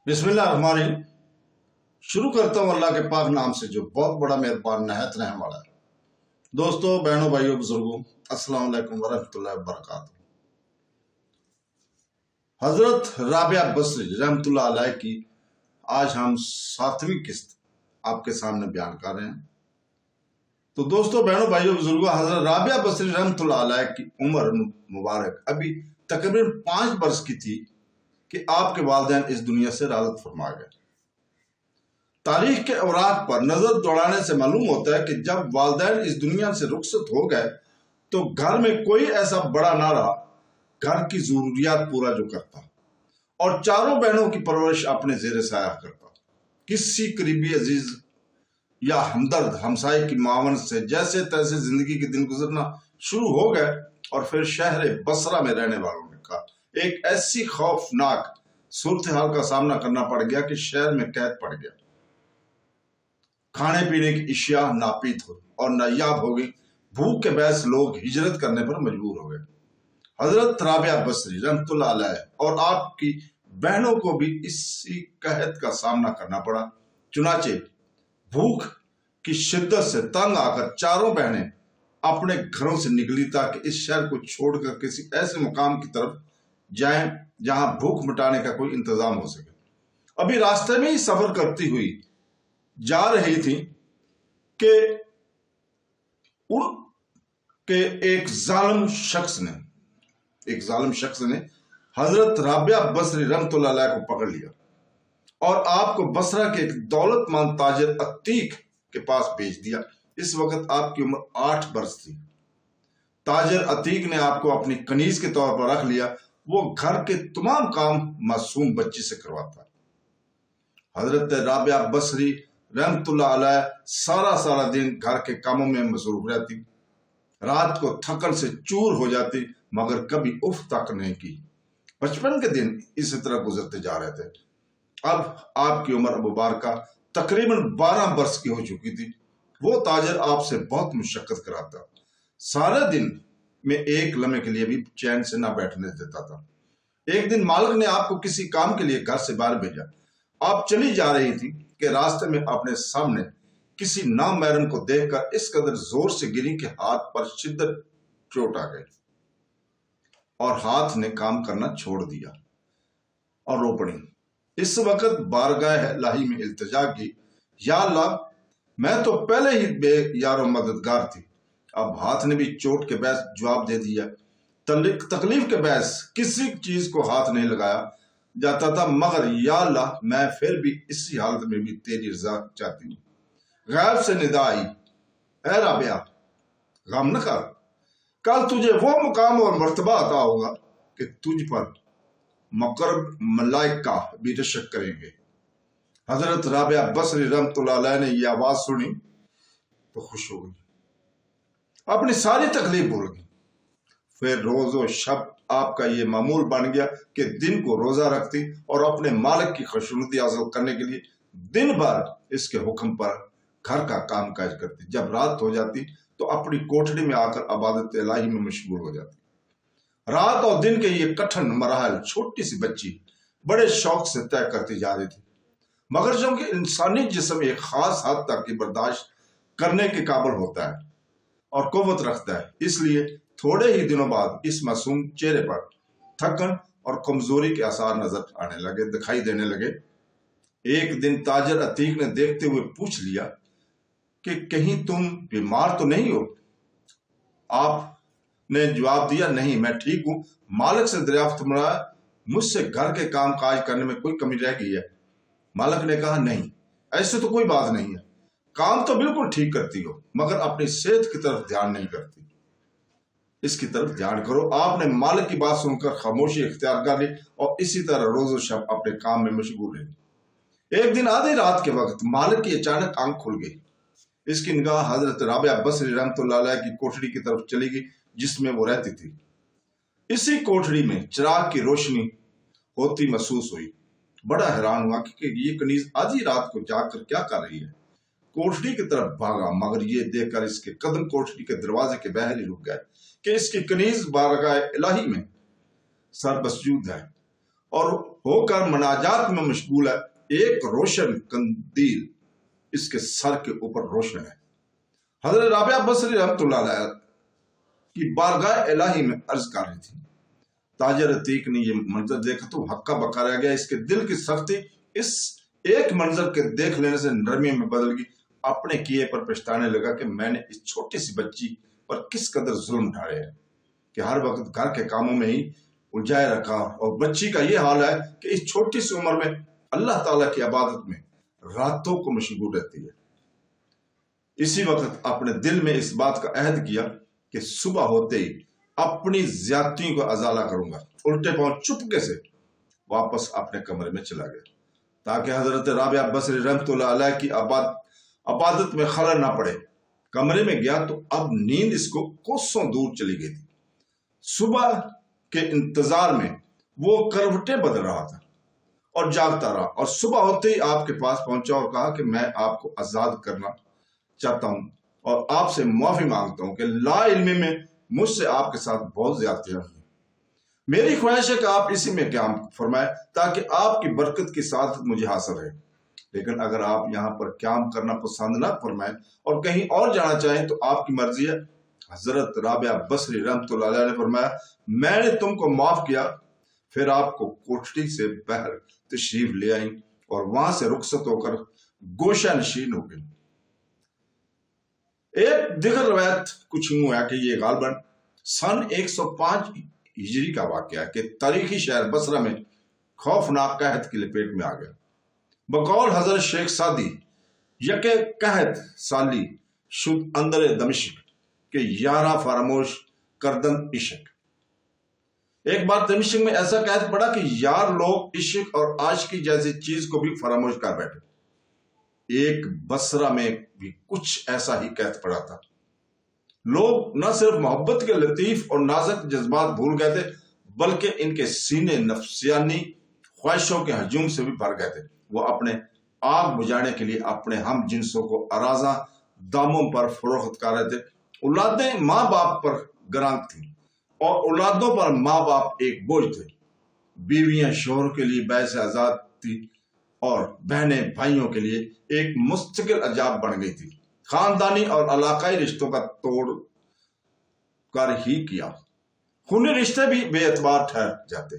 बिस्मिल्लाह। शुरू करता हूँ अल्लाह के पाक नाम से जो बहुत बड़ा मेहरबान नहायत रहने वाला है। दोस्तों, बहनों, भाइयों, बुजुर्गों, अस्सलाम वालेकुम वरहमतुल्लाहि वबरकातुहू। हजरत राबिया बसरी रहमतुल्लाह अलैह की आज हम 7वीं किस्त आपके सामने बयान कर रहे हैं। तो दोस्तों, बहनों, भाइयों, बुजुर्गों, हजरत राबिया बसरी रहमतुल्लाह अलैह की उम्र मुबारक अभी तकरीबन 5 वर्ष की थी कि आपके वालिदैन इस दुनिया से राहत फरमा गए। तारीख के औराक पर नजर दौड़ाने से मालूम होता है कि जब वालिदैन इस दुनिया से रुखसत हो गए तो घर में कोई ऐसा बड़ा ना रहा घर की जरूरियात पूरा जो करता और चारों बहनों की परवरिश अपने जेर साया करता। किसी करीबी अजीज या हमदर्द हमसाये की मावन से जैसे तैसे जिंदगी के दिन गुजरना शुरू हो गए और फिर शहर बसरा में रहने वालों ने कहा एक ऐसी खौफनाक सूरत हाल का सामना करना पड़ गया कि शहर में कैद पड़ गया। खाने पीने की इशिया नापीत हो और नायाब हो गई। भूख के बहस लोग हिजरत करने पर मजबूर हो गए। हजरत राबिया बसरी रहमतुल्लाह अलैह और आपकी बहनों को भी इसी कहत का सामना करना पड़ा। चुनाचे भूख की शिद्दत से तंग आकर चारों बहनें अपने घरों से निकली ताकि इस शहर को छोड़कर किसी ऐसे मुकाम की तरफ जाएं जहां भूख मिटाने का कोई इंतजाम हो सके। अभी रास्ते में ही सफर करती हुई जा रही थी कि उनके एक जालिम शख्स ने हजरत राबिया बसरी रहमतुल्लाह अलैह को पकड़ लिया और आपको बसरा के एक दौलतमंद ताजिर अतीक के पास भेज दिया। इस वक्त आपकी उम्र 8 वर्ष थी। ताजिर अतीक ने आपको अपनी कनीज के तौर पर रख लिया। वो घर के तमाम काम मासूम बच्ची से करवाता। हजरत राबिया बसरी रहमतुल्लाह अलैह सारा दिन घर के कामों में मसरूफ रहती। रात को थकन से चूर हो जाती मगर कभी उफ तक नहीं की। बचपन के दिन इसी तरह गुजरते जा रहे थे। अब आपकी उम्र मुबारका तकरीबन 12 वर्ष की हो चुकी थी। वो ताजिर आपसे बहुत मुशक्कत कराता। सारे दिन में एक लम्हे के लिए भी चैन से ना बैठने देता था। एक दिन मालिक ने आपको किसी काम के लिए घर से बाहर भेजा। आप चली जा रही थी कि रास्ते में अपने सामने किसी नामहरम को देखकर इस कदर जोर से गिरी कि हाथ पर शिद्दत चोट आ गई और हाथ ने काम करना छोड़ दिया और रो पड़ी। इस वक्त बारगाह इलाही में इल्तिजा की, या अल्लाह, मैं तो पहले ही बेयारो मददगार थी, अब हाथ ने भी चोट के बहस जवाब दे दिया। तकलीफ के बहस किसी चीज को हाथ नहीं लगाया जाता था, मगर या अल्लाह, मैं फिर भी इसी हालत में भी तेरी रजा चाहती हूँ। गैब से निदा आई, ऐ राबिया, गम न कर, कल तुझे वो मुकाम और मर्तबा अता होगा कि तुझ पर मुकर्रब मलाइका भी रशक करेंगे। हजरत राबिया बसरी रहमतुल्लाह अलैह ने यह आवाज सुनी तो खुश हो गई, अपनी सारी तकलीफ भूल गई। फिर रोजो शब आपका ये मामूल बन गया कि दिन को रोजा रखती और अपने मालिक की खुशनुदी हासिल करने के लिए दिन भर इसके हुक्म पर घर का काम काज करती। जब रात हो जाती तो अपनी कोठड़ी में आकर इबादत इलाही में मशगूल हो जाती। रात और दिन के ये कठिन मराहल छोटी सी बच्ची बड़े शौक से तय करती जा रही थी, मगर चूंकि इंसानी जिस्म एक खास हद तक की बर्दाश्त करने के काबिल होता है और कुव्वत रखता है, इसलिए थोड़े ही दिनों बाद इस मासूम चेहरे पर थकन और कमजोरी के आसार दिखाई देने लगे। एक दिन ताजिर अतीक ने देखते हुए पूछ लिया कि कहीं तुम बीमार तो नहीं हो? आपने जवाब दिया, नहीं, मैं ठीक हूं। मालिक से दरियाफ्त फरमाया, मुझसे घर के काम काज करने में कोई कमी रह गई है? मालिक ने कहा, नहीं, ऐसे तो कोई बात नहीं है, काम तो बिल्कुल ठीक करती हो, मगर अपनी सेहत की तरफ ध्यान नहीं करती, इसकी तरफ ध्यान करो। आपने मालिक की बात सुनकर खामोशी इख्तियार कर ली और इसी तरह रोजो शब अपने काम में मशगूल रही। एक दिन आधी रात के वक्त मालिक की अचानक आंख खुल गई। इसकी निगाह हजरत राबिया बसरी रहमतुल्लाह अलैह की कोठड़ी की तरफ चली गई जिसमें वो रहती थी। इसी कोठड़ी में चिराग की रोशनी होती महसूस हुई। बड़ा हैरान हुआ कि ये कनीज आधी रात को जाकर क्या कर रही है। कोठड़ी की तरफ भागा, मगर ये देखकर इसके कदम कोठड़ी के दरवाजे के बाहर ही रुक गए कि इसकी कनीज बारगाह इलाही में सर मसजूद है। और होकर मनाजात में मशगूल है। एक रोशन कंदील इसके सर के ऊपर रोशन है। हजरत राबिया बसरी रहमतुल्लाह अलैह की बारगाह इलाही में अर्ज कर रही थी। ताजर अतीक ने ये मंजर देखा तो हक्का बक्का रह गया। इसके दिल की सख्ती इस एक मंजर के देख लेने से नरमी में बदल गई। अपने किए पर पछताने लगा कि मैंने इस छोटी सी बच्ची पर किस कदर जुल्म ढाए हैं कि हर वक्त घर के कामों में ही उलझाए रखा। और बच्ची का ये हाल है कि इस छोटी सी उम्र में अल्लाह ताला की इबादत में रातों को मशगूल रहती है। इसी वक्त अपने दिल में इस बात का अहद किया कि सुबह होते ही अपनी ज्यादतियों को अजाला करूंगा। उल्टे पांव चुपके से वापस अपने कमरे में चला गया ताकि हजरत राबिया बसरी रहमतुल्लाह अलैह की इबादत में खलल ना पड़े। कमरे में गया तो अब नींद इसको कोसों दूर चली गई थी। सुबह के इंतजार में वो करवटें बदल रहा था और जागता रहा, और सुबह होते ही आपके पास पहुंचा और कहा कि मैं आपको आजाद करना चाहता हूं और आपसे माफी मांगता हूं कि ला इल्मी में मुझसे आपके साथ बहुत ज्यादतियां हुई। मेरी ख्वाहिश है कि आप इसी में क़याम फरमाए ताकि आपकी बरकत की सादत मुझे हासिल रहे। लेकिन अगर आप यहाँ पर क़याम करना पसंद ना फरमाएं और कहीं और जाना चाहें तो आपकी मर्जी है। हजरत राबिया बसरी रहमतुल्लाह अलैह ने फरमाया, मैंने तुमको माफ किया। फिर आपको कोठरी से बाहर तशरीफ ले आई और वहां से रुखसत होकर गोशा नशीन हो गई। एक दिगर रवायत कुछ यूं है कि ये गालबन सन 105 हिजरी का वाकया है कि तारीखी शहर बसरा में खौफनाक कहत की लपेट में आ गया। बकौल हजरत शेख सादी यके कहत साली शुद्ध अंदर दमिश्क के यारा फरामोश करदन इश्क। एक बार दमिश्क में ऐसा कहत पड़ा कि यार लोग इश्क और आशिकी जैसी चीज को भी फरामोश कर बैठे। एक बसरा में भी कुछ ऐसा ही कहत पड़ा था। लोग न सिर्फ मोहब्बत के लतीफ और नाजुक जज्बात भूल गए थे बल्कि इनके सीने नफसियानी ख्वाहिशों के हजूम से भी भर गए थे। वो अपने आग बुझाने के लिए अपने हम जिनसों को अराजा दामों पर फरोख्त कर रहे थे। औलादें माँ बाप पर गरांक थी और औलादों पर माँ बाप एक बोझ थे। बीवियां शोहर के लिए बैस आजाद थी और बहनें भाइयों के लिए एक मुस्तकिल अजाब बन गई थी। खानदानी और इलाकाई रिश्तों का तोड़ कर ही किया। खूनी रिश्ते भी बेएतबार ठहर जाते।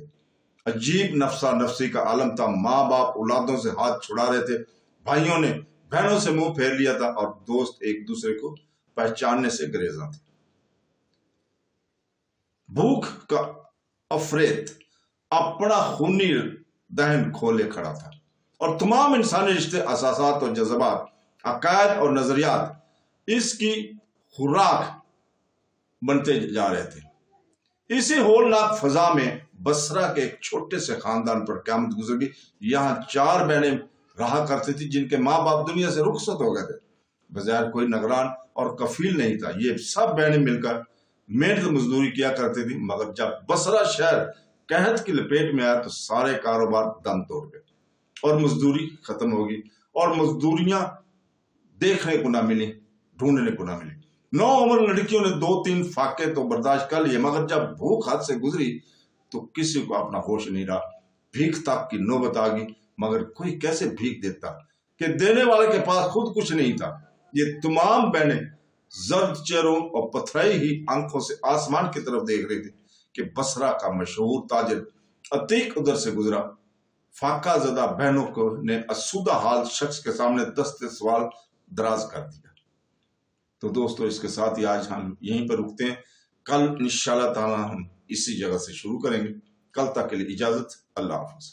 अजीब नफसा नफसी का आलम था। माँ बाप औलादों से हाथ छुड़ा रहे थे, भाइयों ने बहनों से मुंह फेर लिया था और दोस्त एक दूसरे को पहचानने से गुरेजा थे। भूख का अफरेत अपना खूनी दहन खोले खड़ा था और तमाम इंसानी रिश्ते, असासात और जज्बात, अकायद और नजरियात इसकी खुराक बनते जा रहे थे। इसी होलनाक फजा में बसरा के एक छोटे से खानदान पर क़यामत गुजर गई। यहाँ 4 बहनें रहा करती थी जिनके माँ बाप दुनिया से रुखसत हो गए थे। बजाय कोई निगरान और कफील नहीं था। ये सब बहनें मिलकर मेहनत मजदूरी किया करती थी। मगर जब बसरा शहर कहत की लपेट में आया तो सारे कारोबार दम तोड़ गए और मजदूरी खत्म होगी और मजदूरियां देखने को ना मिली, ढूंढने को ना मिली। 9 उम्र लड़कियों ने 2-3 फाके तो बर्दाश्त कर लिए, मगर जब भूख हाथ से गुजरी तो किसी को अपना होश नहीं रहा। भीख तक की नौबत आ गई, मगर कोई कैसे भीख देता कि देने वाले के पास खुद कुछ नहीं था। ये तमाम बहनें जर्द चेहरों और पथराई ही आंखों से आसमान की तरफ देख रही थी कि बसरा का मशहूर ताजिर अतीक उधर से गुजरा। फाका ज़दा बहनों को ने असुदा हाल शख्स के सामने दस्ते सवाल दराज कर दिया। तो दोस्तों, इसके साथ ही आज हम यहीं पर रुकते हैं। कल इंशाअल्लाह ताला हम इसी जगह से शुरू करेंगे। कल तक के लिए इजाजत। अल्लाह हाफ़िज़।